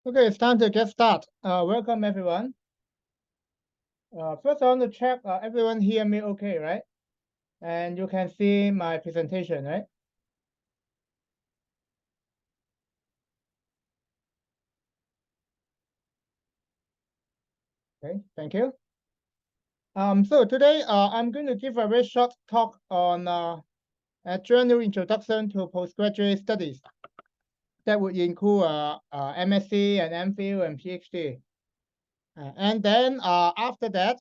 Okay, it's time to get started. Welcome everyone. First I want to check everyone hear me okay, right? And you can see my presentation, right? Okay, thank you. So today I'm going to give a very short talk on a general introduction to postgraduate studies. That would include MSc and MPhil and PhD. And then after that,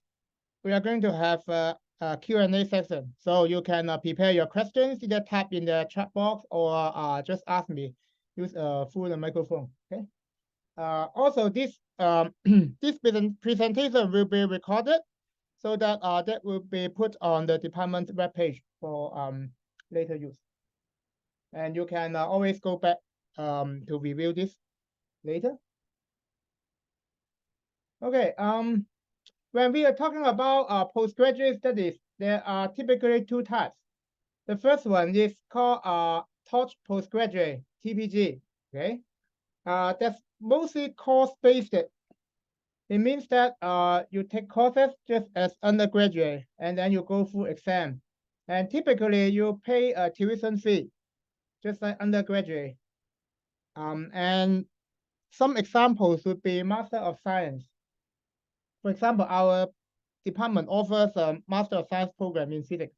we are going to have a Q&A section. So you can prepare your questions, either type in the chat box or just ask me. Use full microphone, okay? Also, this this presentation will be recorded so that that will be put on the department webpage for later use. And you can always go back to review this later. Okay, when we are talking about postgraduate studies, there are typically two types. The first one is called Taught Postgraduate, TPG, okay? That's mostly course-based. It means that you take courses just as undergraduate, and then you go through exam. And typically, you pay a tuition fee, just like undergraduate. And some examples would be Master of Science. For example, our department offers a Master of Science program in physics.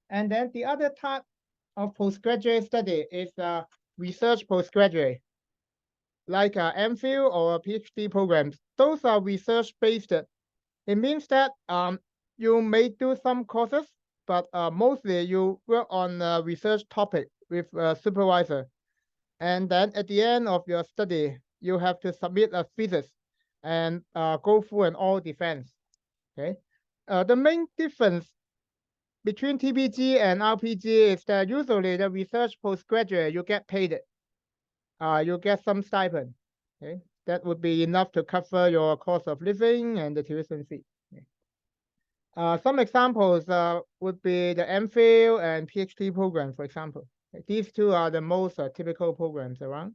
And then the other type of postgraduate study is research postgraduate, like MPhil or PhD programs. Those are research-based. It means that you may do some courses, but mostly you work on a research topic with a supervisor. And then at the end of your study, you have to submit a thesis and go through an oral defense. Okay. The main difference between TPG and RPG is that usually the research postgraduate, you get paid. You get some stipend. Okay. That would be enough to cover your cost of living and the tuition fee. Okay. Some examples would be the MPhil and PhD program, for example. Okay. These two are the most typical programs around.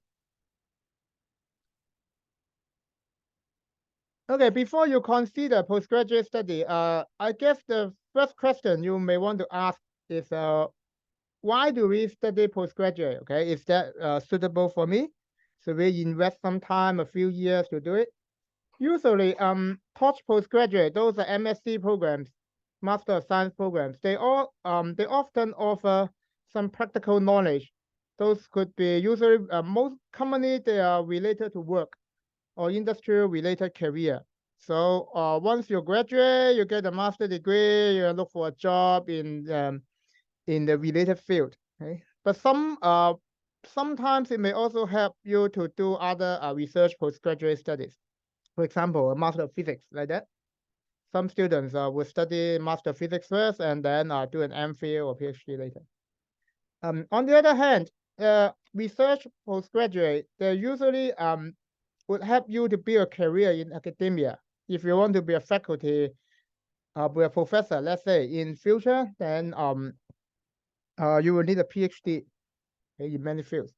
Okay, before you consider postgraduate study, I guess the first question you may want to ask is, why do we study postgraduate? Okay, is that suitable for me? So we invest some time, a few years to do it. Usually, Touch postgraduate, those are MSc programs, Master of Science programs. They often offer some practical knowledge. Those could be usually most commonly they are related to work or industrial related career. So once you graduate, you get a master degree, you look for a job in the related field. Okay, but sometimes it may also help you to do other research postgraduate studies. For example, a master of physics like that. Some students will study master of physics first and then do an MPhil or PhD later. On the other hand, research postgraduate, they usually would help you to build a career in academia. If you want to be a faculty, be a professor, let's say in future, then you will need a PhD in many fields.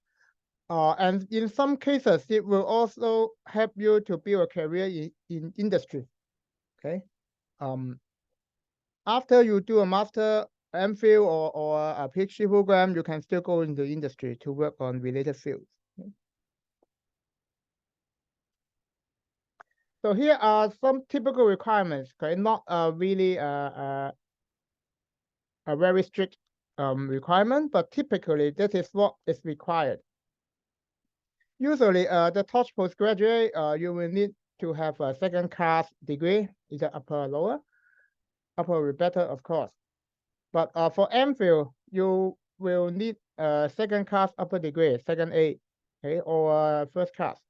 And in some cases, it will also help you to build a career in industry. Okay. After you do a master, MPhil or a PhD program, you can still go into industry to work on related fields. Okay. So here are some typical requirements. Okay, not really a very strict requirement, but typically this is what is required. Usually, the Touch postgraduate, you will need to have a second-class degree, either upper or lower. Upper will be better, of course. But for MPhil, you will need a second-class upper degree, second A, okay, or first class.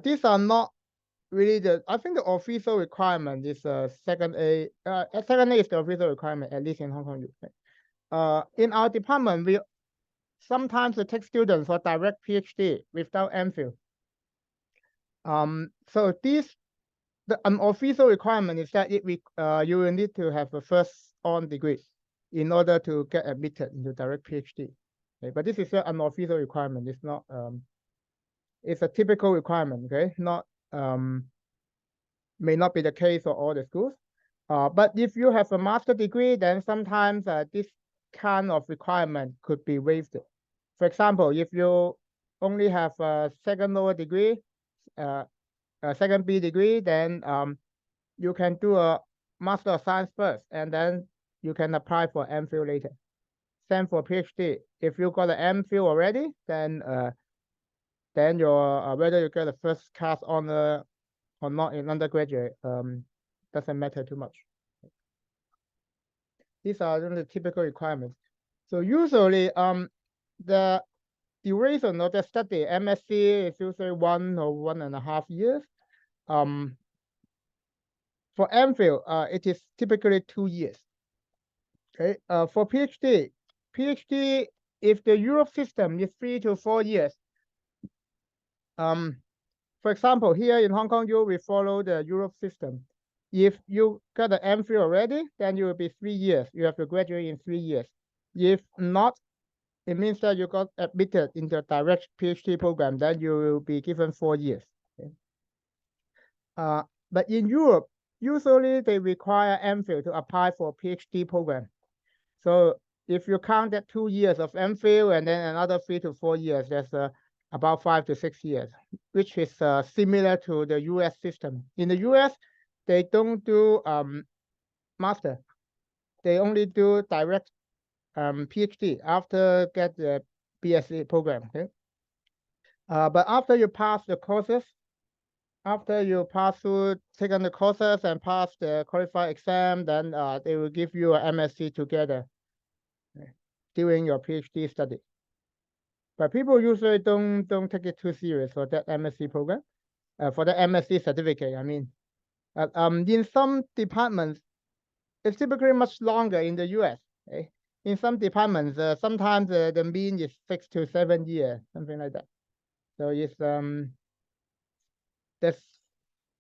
These are not really I think the official requirement is second A. Second A is the official requirement, at least in Hong Kong. In our department, we sometimes take students for direct PhD without MPhil. So the unofficial requirement is that you will need to have a first-on degree in order to get admitted into direct PhD. Okay, but this is an unofficial requirement. It's not It's a typical requirement, okay? Not may not be the case for all the schools. But if you have a master degree, then sometimes this kind of requirement could be waived. For example, if you only have a second lower degree, a second B degree, then you can do a Master of Science first, and then you can apply for MPhil later. Same for PhD. If you got an MPhil already, then your whether you get a first class honor or not in undergraduate doesn't matter too much. These are the typical requirements. So usually the duration of the study, MSc, is usually 1 or 1.5 years. For MPhil, it is typically 2 years. Okay. For PhD, if the Europe system is 3 to 4 years, for example, here in Hong Kong, we follow the Europe system. If you got an MPhil already, then you will be 3 years. You have to graduate in 3 years. If not, it means that you got admitted into a direct PhD program, then you will be given 4 years. Okay. But in Europe, usually they require MPhil to apply for a PhD program. So if you count that 2 years of MPhil and then another 3 to 4 years, that's about 5 to 6 years, which is similar to the US system. In the US, they don't do master. They only do direct PhD after get the BSc program. Okay? But after you pass the courses, after you pass through, take on the courses and pass the qualified exam, then they will give you an MSc together during your PhD study. But people usually don't take it too serious for that MSc program, for the MSc certificate, I mean. In some departments, it's typically much longer in the US. Okay? In some departments, sometimes the mean is 6 to 7 years, something like that. So it's there's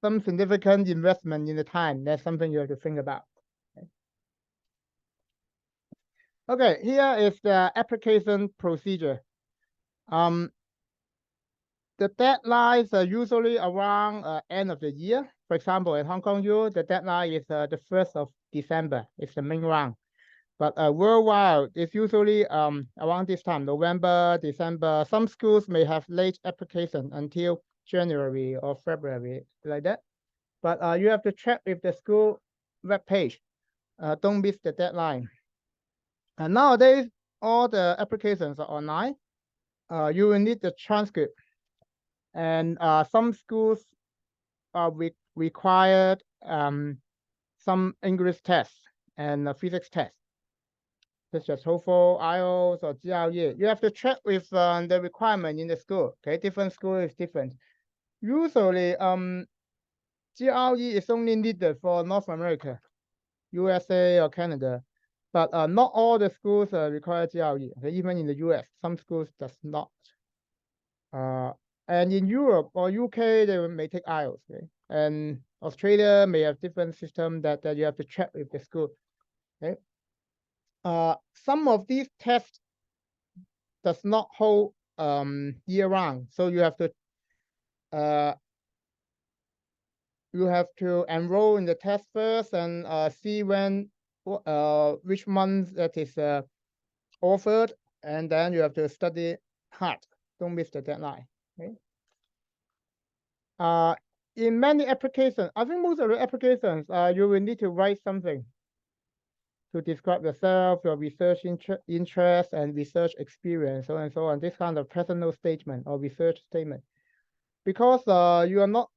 some significant investment in the time. That's something you have to think about. Okay, here is the application procedure. The deadlines are usually around end of the year. For example, in Hong Kong U, the deadline is the 1st of December. It's the main round. But worldwide, it's usually around this time, November, December. Some schools may have late application until January or February, like that. But you have to check with the school webpage. Don't miss the deadline. And nowadays, all the applications are online. You will need the transcript. And some schools required some English tests and physics tests, such as TOEFL, IELTS, or GRE. You have to check with the requirement in the school. Okay, different school is different. Usually, GRE is only needed for North America, USA or Canada, but not all the schools require GRE. Okay? Even in the US, some schools does not. And in Europe or UK, they may take IELTS. Okay? And Australia may have different system that you have to check with the school. Okay. Some of these tests does not hold year round, so you have to enroll in the test first and see when which month that is offered, and then you have to study hard. Don't miss the deadline. Okay. In many applications, I think most of the applications, you will need to write something to describe yourself, your research interest and research experience, so and so on. This kind of personal statement or research statement, because you are not.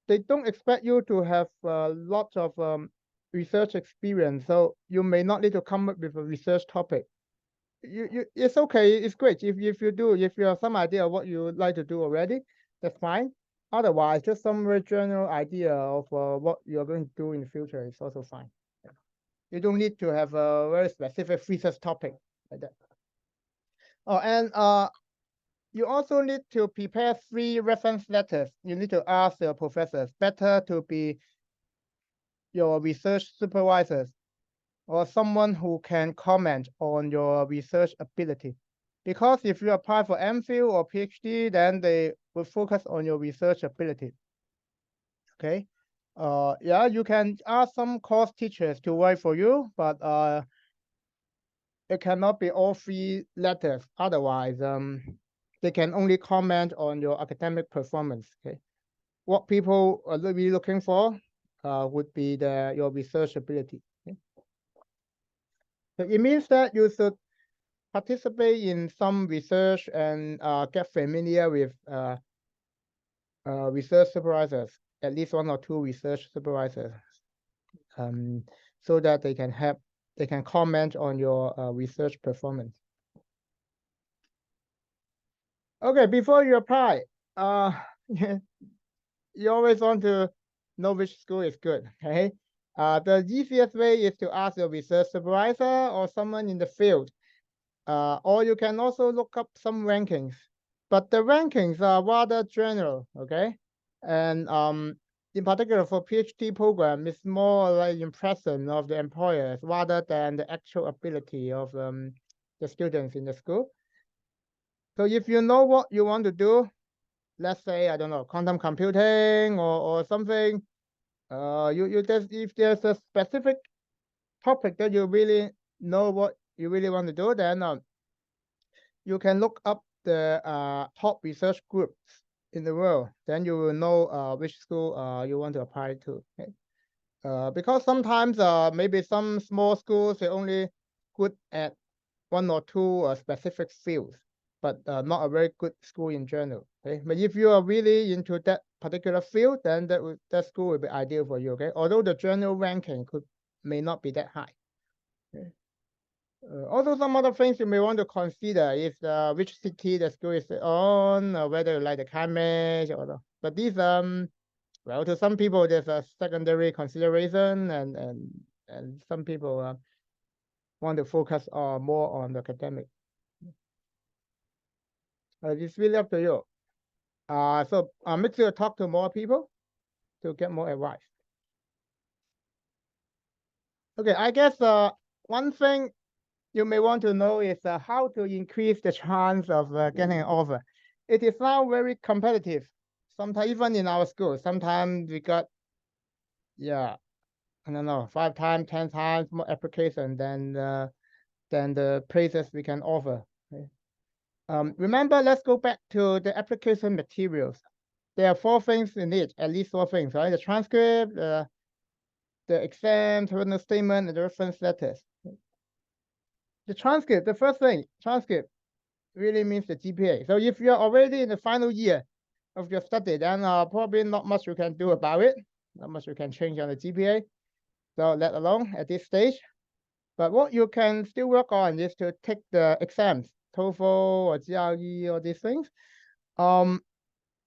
They don't expect you to have lots of research experience, so you may not need to come up with a research topic. It's okay. It's great if you have some idea of what you would like to do already. That's fine. Otherwise, just some very general idea of what you're going to do in the future is also fine. You don't need to have a very specific research topic like that. Oh, and you also need to prepare 3 reference letters. You need to ask your professors, better to be your research supervisors or someone who can comment on your research ability. Because if you apply for MPhil or PhD, then they will focus on your research ability. Okay. Yeah, you can ask some course teachers to write for you, but it cannot be all 3 letters. Otherwise, they can only comment on your academic performance. Okay. What people are really looking for would be your research ability. Okay? So it means that you should participate in some research and get familiar with research supervisors, at least 1 or 2 research supervisors, so that they can comment on your research performance. Okay, before you apply, you always want to know which school is good, okay? The easiest way is to ask your research supervisor or someone in the field. Or you can also look up some rankings. But the rankings are rather general, okay? And in particular for PhD program, it's more like impression of the employers rather than the actual ability of the students in the school. So if you know what you want to do, let's say, I don't know, quantum computing or something, if there's a specific topic that you really know what you really want to do, then you can look up the top research groups in the world. Then you will know which school you want to apply to. Okay? Because sometimes maybe some small schools they're only good at 1 or 2 specific fields, but not a very good school in general. Okay, but if you are really into that particular field, then that school will be ideal for you. Okay, although the general ranking may not be that high. Okay? Also, some other things you may want to consider is which city the school is on, or whether you like the climate or the. But these well, to some people there's a secondary consideration, and some people want to focus more on the academic. It's really up to you. So make sure to talk to more people to get more advice. Okay, I guess one thing you may want to know is how to increase the chance of getting an offer. It is now very competitive. Sometimes even in our school, sometimes we got, yeah, I don't know, 5 times, 10 times more application than the places we can offer. Okay? Remember, let's go back to the application materials. There are 4 things in it, at least 4 things, right? The transcript, the exam, written statement, and the reference letters. The transcript, the first thing, transcript really means the GPA. So if you're already in the final year of your study, then probably not much you can do about it. Not much you can change on the GPA. So let alone at this stage. But what you can still work on is to take the exams, TOEFL or GRE or these things.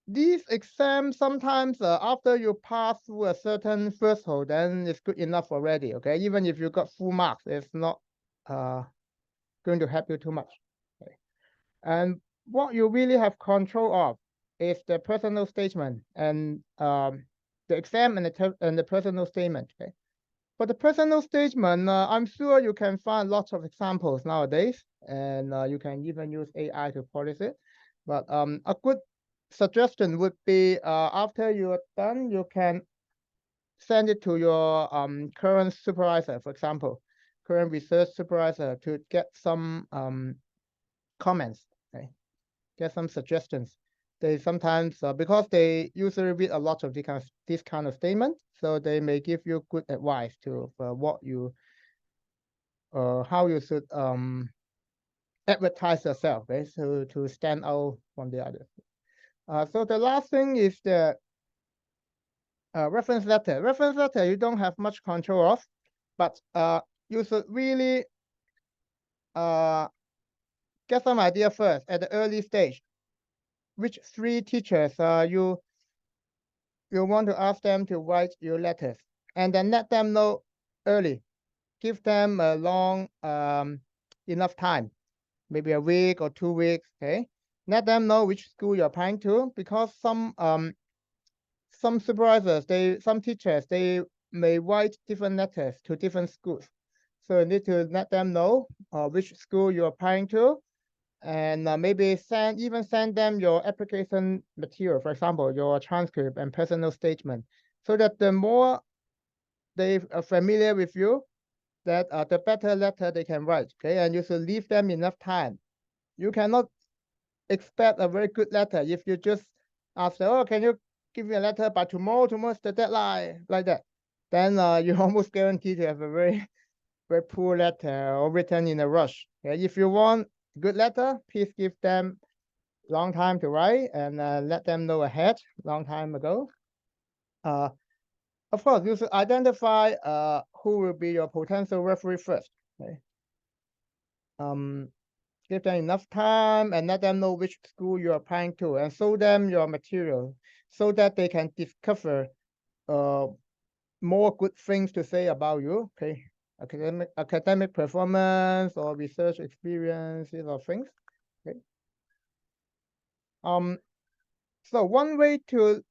These exams sometimes after you pass through a certain threshold, then it's good enough already. Okay, even if you got full marks, it's not going to help you too much. Okay? And what you really have control of is the personal statement and the exam and the personal statement. Okay, for the personal statement, I'm sure you can find lots of examples nowadays, and you can even use AI to polish it. But a good suggestion would be after you are done, you can send it to your current supervisor, for example, current research supervisor, to get some comments, okay? Get some suggestions. They sometimes, because they usually read a lot of this kind of statement, so they may give you good advice to what you, how you should advertise yourself, right? So to stand out from the others. So the last thing is the reference letter. Reference letter you don't have much control of, but you should really get some idea first at the early stage. Which 3 teachers you want to ask them to write your letters, and then let them know early. Give them a long enough time, maybe a week or 2 weeks. Okay, let them know which school you're applying to, because some supervisors, some teachers, they may write different letters to different schools. So you need to let them know which school you're applying to, and maybe even send them your application material, for example, your transcript and personal statement, so that the more they are familiar with you, that the better letter they can write. Okay, and you should leave them enough time. You cannot expect a very good letter if you just ask, oh, can you give me a letter by tomorrow? Tomorrow's the deadline, like that. Then you almost guarantee to have a very, very poor letter or written in a rush. Okay? If you want good letter, please give them long time to write and let them know ahead, long time ago. Of course, you should identify who will be your potential referee first. Okay? Give them enough time and let them know which school you're applying to, and show them your material so that they can discover more good things to say about you. Okay, academic performance or research experience, these are things. Okay. So one way to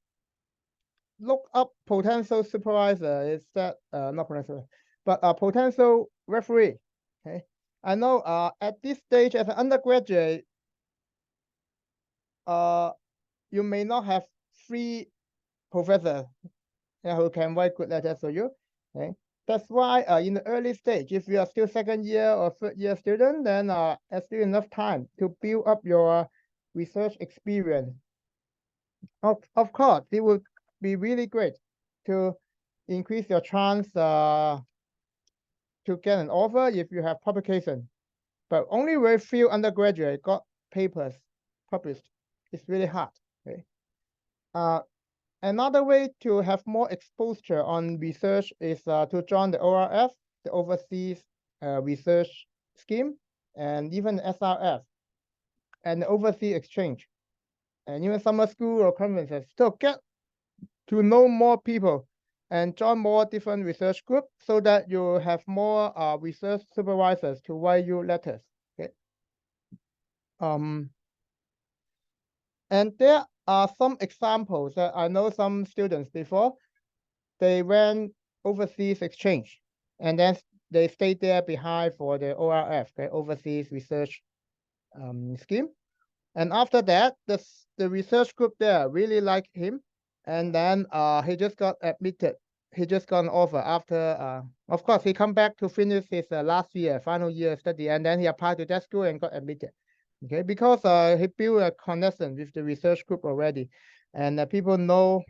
look up potential supervisor is that not potential, but a potential referee. Okay, I know at this stage as an undergraduate, you may not have 3 professors who can write good letters for you. Okay, that's why in the early stage, if you are still second year or third year student, then there's still enough time to build up your research experience. Of course, it would be really great to increase your chance to get an offer if you have publication. But only very few undergraduate got papers published. It's really hard. Okay. Another way to have more exposure on research is to join the ORF, the Overseas Research Scheme, and even SRF, and the Overseas Exchange, and even summer school or conferences. So get to know more people and join more different research groups so that you have more research supervisors to write you letters. Okay. And there are some examples that I know some students before. They went overseas exchange, and then they stayed there behind for the ORF, okay, Overseas Research Scheme. And after that, the research group there really liked him, and then he just got admitted. He just got an offer after, of course, he come back to finish his last year, final year study, and then he applied to that school and got admitted. Okay, because he built a connection with the research group already, and people know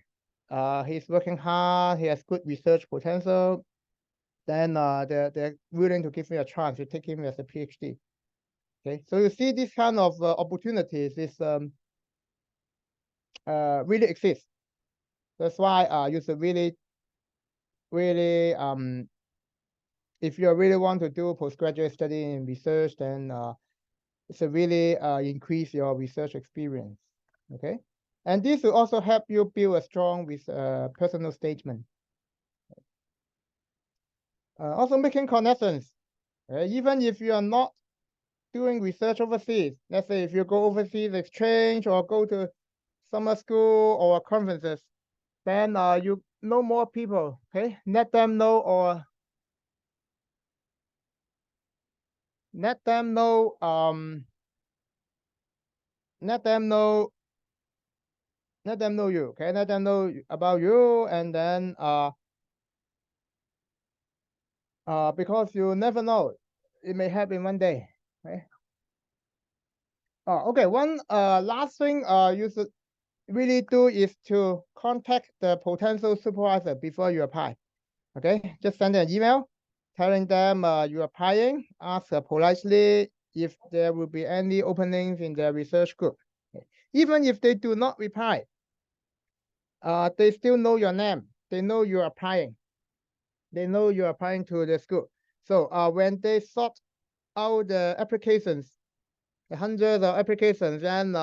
he's working hard, he has good research potential, then they're willing to give me a chance to take him as a PhD. Okay, so you see this kind of opportunities is really exist. That's why you should really, if you really want to do postgraduate study in research, then it's a really increase your research experience. Okay, and this will also help you build a strong with personal statement. Also making connections. Even if you are not doing research overseas, let's say if you go overseas exchange or go to summer school or conferences, then you know more people. Okay, let them know or let them know you. Okay, let them know about you, and then because you never know, it may happen one day. Okay. Okay. One last thing you should really do is to contact the potential supervisor before you apply. Okay, just send an email telling them you're applying. Ask politely if there will be any openings in their research group. Okay. Even if they do not reply, they still know your name. They know you're applying. They know you're applying to the school. So when they sort out the applications, the hundreds of applications, then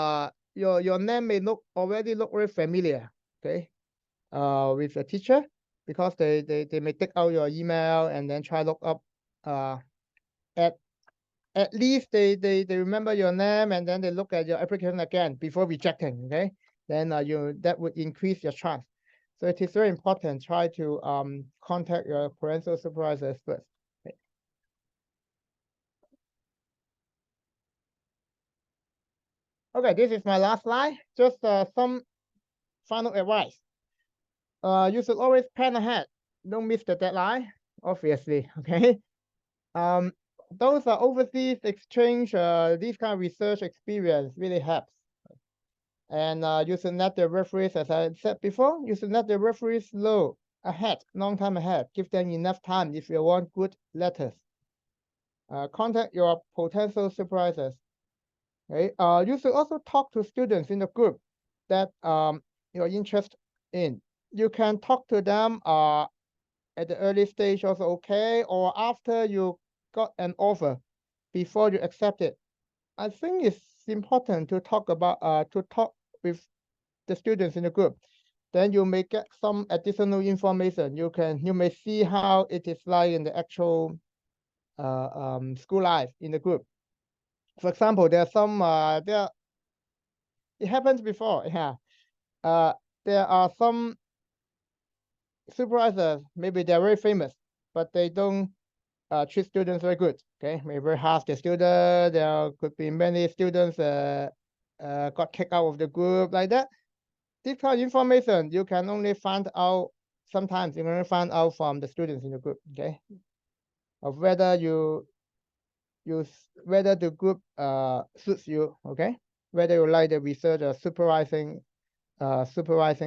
your name may already look very familiar. Okay, with a teacher, because they may take out your email and then try look up at least they remember your name, and then they look at your application again before rejecting. Okay, then that would increase your chance. So it is very important, try to contact your parental supervisors first. Okay. Okay, this is my last slide. Just some final advice. You should always plan ahead. Don't miss the deadline, obviously. Okay. Um, those are overseas exchange. This kind of research experience really helps. And you should let the referees, as I said before, you should let the referees know ahead, long time ahead. Give them enough time if you want good letters. Contact your potential supervisors. Okay. You should also talk to students in the group that you're interested in. You can talk to them at the early stage also okay, or after you got an offer before you accept it. I think it's important to talk with the students in the group. Then you may get some additional information. You may see how it is like in the actual school life in the group. For example, there are some it happens before, yeah. There are some supervisors, maybe they're very famous, but they don't treat students very good. Okay, maybe half the students, there could be many students got kicked out of the group like that. This kind of information you can only find out sometimes you can only find out from the students in the group. Okay, of whether the group suits you. Okay, whether you like the research or supervising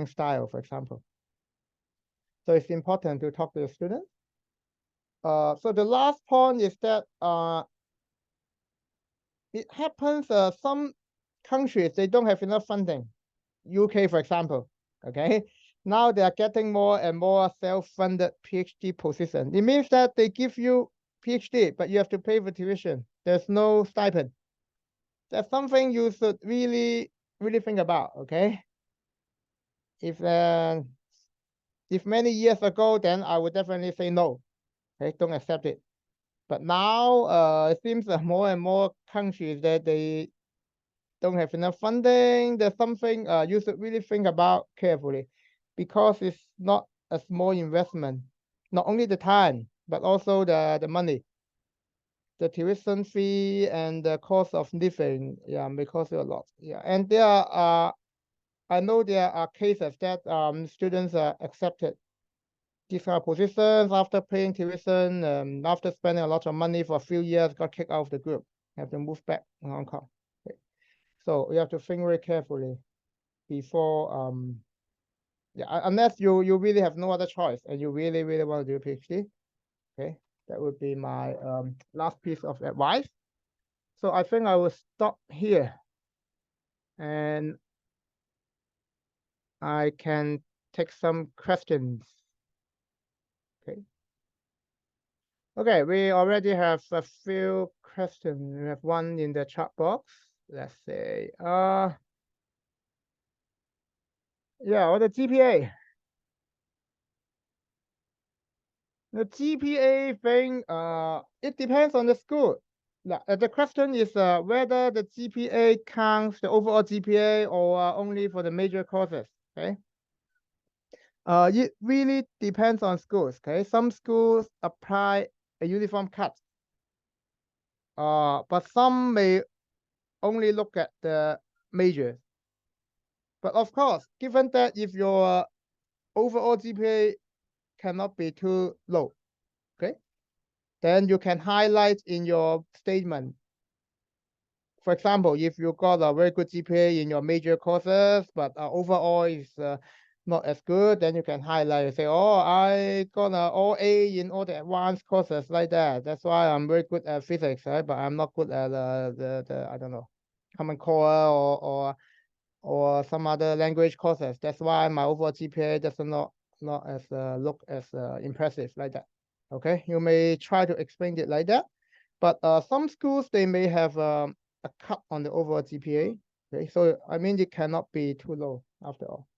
style, for example. So it's important to talk to the students. So the last point is that it happens some countries, they don't have enough funding. UK, for example, okay? Now they are getting more and more self-funded PhD position. It means that they give you PhD, but you have to pay for tuition. There's no stipend. That's something you should really, really think about, okay? If many years ago, then I would definitely say no, okay? Don't accept it. But now it seems that more and more countries that they don't have enough funding. There's something you should really think about carefully because it's not a small investment. Not only the time, but also the money, the tuition fee and the cost of living. Yeah, may cost you a lot. Yeah, and there are, I know there are cases that students are accepted these kind of positions after paying tuition, after spending a lot of money for a few years, got kicked out of the group, have to move back to Hong Kong. Okay. So you have to think very carefully before yeah, unless you really have no other choice and you really really want to do a PhD. Okay, that would be my last piece of advice. So I think I will stop here and I can take some questions. Okay. Okay, we already have a few questions. We have one in the chat box. Let's say yeah, or the GPA. The GPA thing, it depends on the school. The question is whether the GPA counts the overall GPA or only for the major courses. Okay. It really depends on schools. Okay. Some schools apply a uniform cut. But some may only look at the majors. But of course, given that if your overall GPA cannot be too low, okay, then you can highlight in your statement. For example, if you got a very good GPA in your major courses, but overall is not as good, then you can highlight and say, oh, I got an all A in all the advanced courses like that. That's why I'm very good at physics, right? But I'm not good at the I don't know, Common Core or some other language courses. That's why my overall GPA does not as look as impressive like that. Okay, you may try to explain it like that, but some schools they may have a cut on the overall GPA. Okay, so I mean it cannot be too low after all.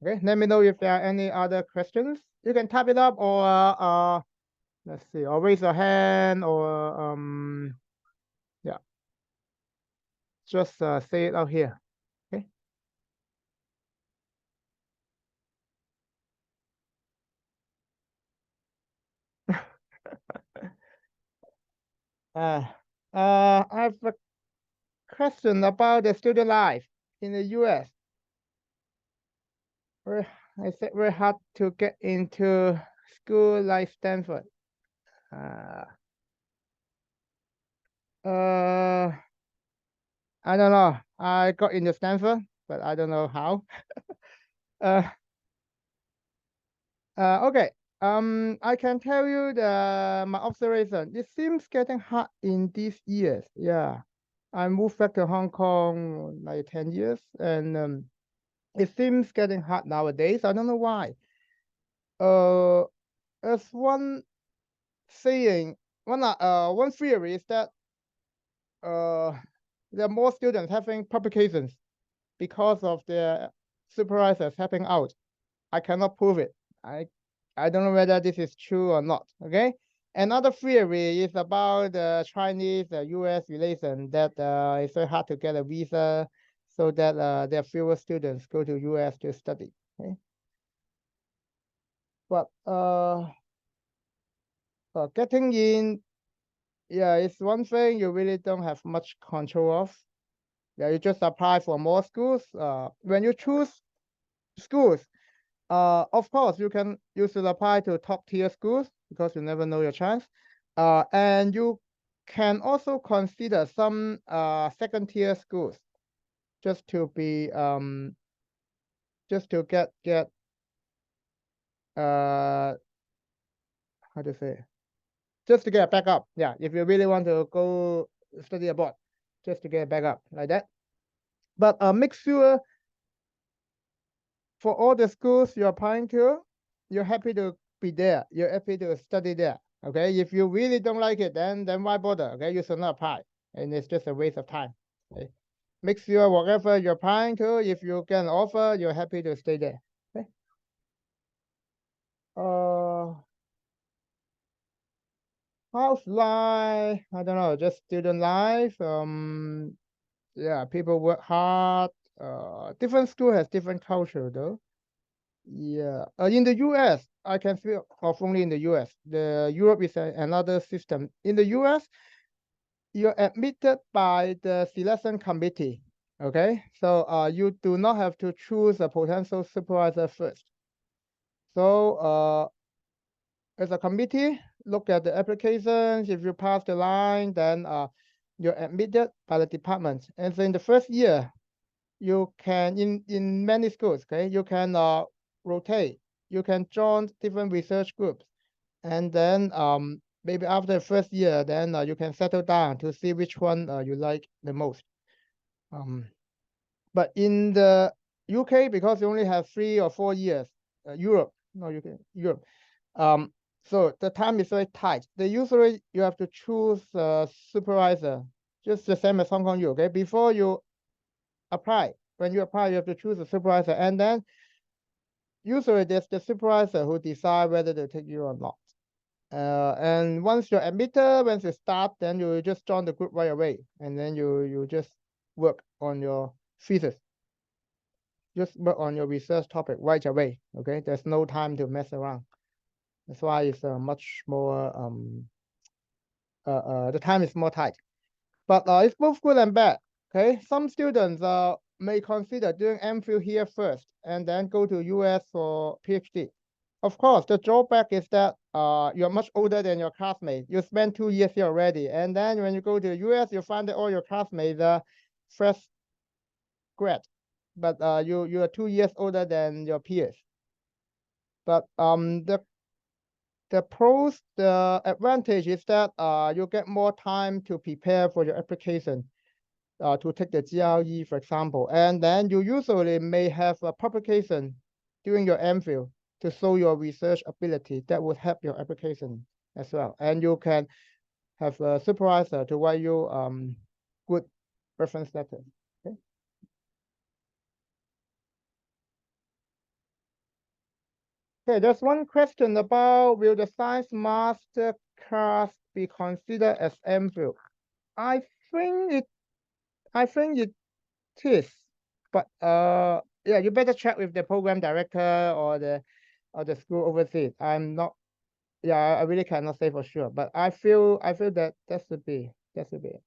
Okay, let me know if there are any other questions. You can type it up or let's see, or raise your hand or yeah, just say it out here. Okay. I have a question about the student life in the US. Very, I said very hard to get into school like Stanford. Uh, uh, I don't know. I got into Stanford, but I don't know how. Uh, okay. I can tell you my observation. It seems getting hard in these years. Yeah, I moved back to Hong Kong like 10 years, and it seems getting hard nowadays. I don't know why. Uh, as one saying, one theory is that uh, there are more students having publications because of their supervisors helping out. I cannot prove it. I I don't know whether this is true or not. Okay. Another theory is about the Chinese U.S. relation that it's very hard to get a visa, so that there are fewer students go to U.S. to study. Okay. But getting in, yeah, it's one thing you really don't have much control of. Yeah, you just apply for more schools. When you choose schools, of course, you should apply to top tier schools because you never know your chance. And you can also consider some second tier schools just to be just to get how to say, just to get a backup. Yeah, if you really want to go study abroad, just to get a backup like that. But make sure for all the schools you're applying to, you're happy to be there. You're happy to study there. Okay. If you really don't like it, then why bother? Okay. You should not apply. And it's just a waste of time. Okay. Make sure whatever you're applying to, if you get an offer, you're happy to stay there. Okay. Uh, House life, I don't know, just student life. Yeah, people work hard. Different school has different culture though. Yeah, in the US, I can speak of only in the US. The Europe is another system. In the US, you're admitted by the selection committee. Okay, so you do not have to choose a potential supervisor first. So as a committee, look at the applications. If you pass the line, then you're admitted by the department. And so in the first year, you can in many schools, okay, you can rotate. You can join different research groups, and then maybe after the first year, then you can settle down to see which one you like the most. Um, but in the UK, because you only have 3 or 4 years, Europe, no UK, Europe. So the time is very tight. They usually you have to choose a supervisor, just the same as Hong Kong U. Okay, before you apply, when you apply, you have to choose a supervisor, and then usually there's the supervisor who decide whether to take you or not. And once you're admitted, once you start, then you just join the group right away, and then you just work on your thesis, just work on your research topic right away. Okay, there's no time to mess around. That's why it's much more the time is more tight. But it's both good and bad. Okay, some students may consider doing MPhil here first and then go to US for PhD. Of course, the drawback is that you're much older than your classmates. You spent 2 years here already, and then when you go to the US, you find that all your classmates are fresh grad, but you are 2 years older than your peers. But the advantage is that you get more time to prepare for your application. To take the GRE, for example, and then you usually may have a publication during your MPhil to show your research ability. That would help your application as well. And you can have a supervisor to write you good reference letters. Okay. Okay, there's one question about will the science master class be considered as MPhil? I think it I think it is, but yeah, you better check with the program director or the school overseas. I'm not yeah, I really cannot say for sure, but I feel that should be it.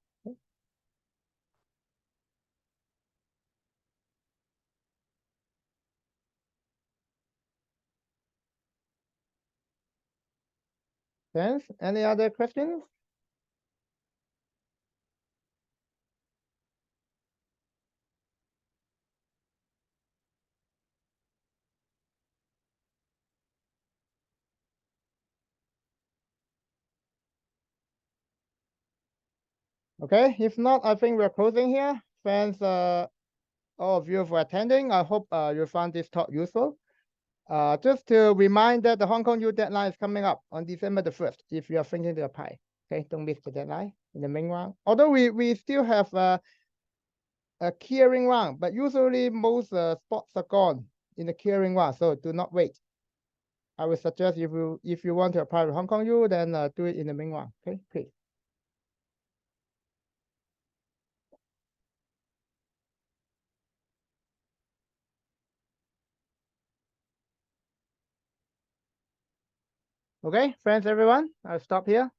Thanks. Any other questions? Okay, if not, I think we're closing here. Thanks, all of you for attending. I hope you found this talk useful. Just to remind that the Hong Kong U deadline is coming up on December the 1st, if you are thinking to apply. Okay, don't miss the deadline in the main round. Although we still have a clearing round, but usually most spots are gone in the clearing round, so do not wait. I would suggest if you want to apply to Hong Kong U, then do it in the main round. Okay, please. Okay, friends, everyone, I'll stop here.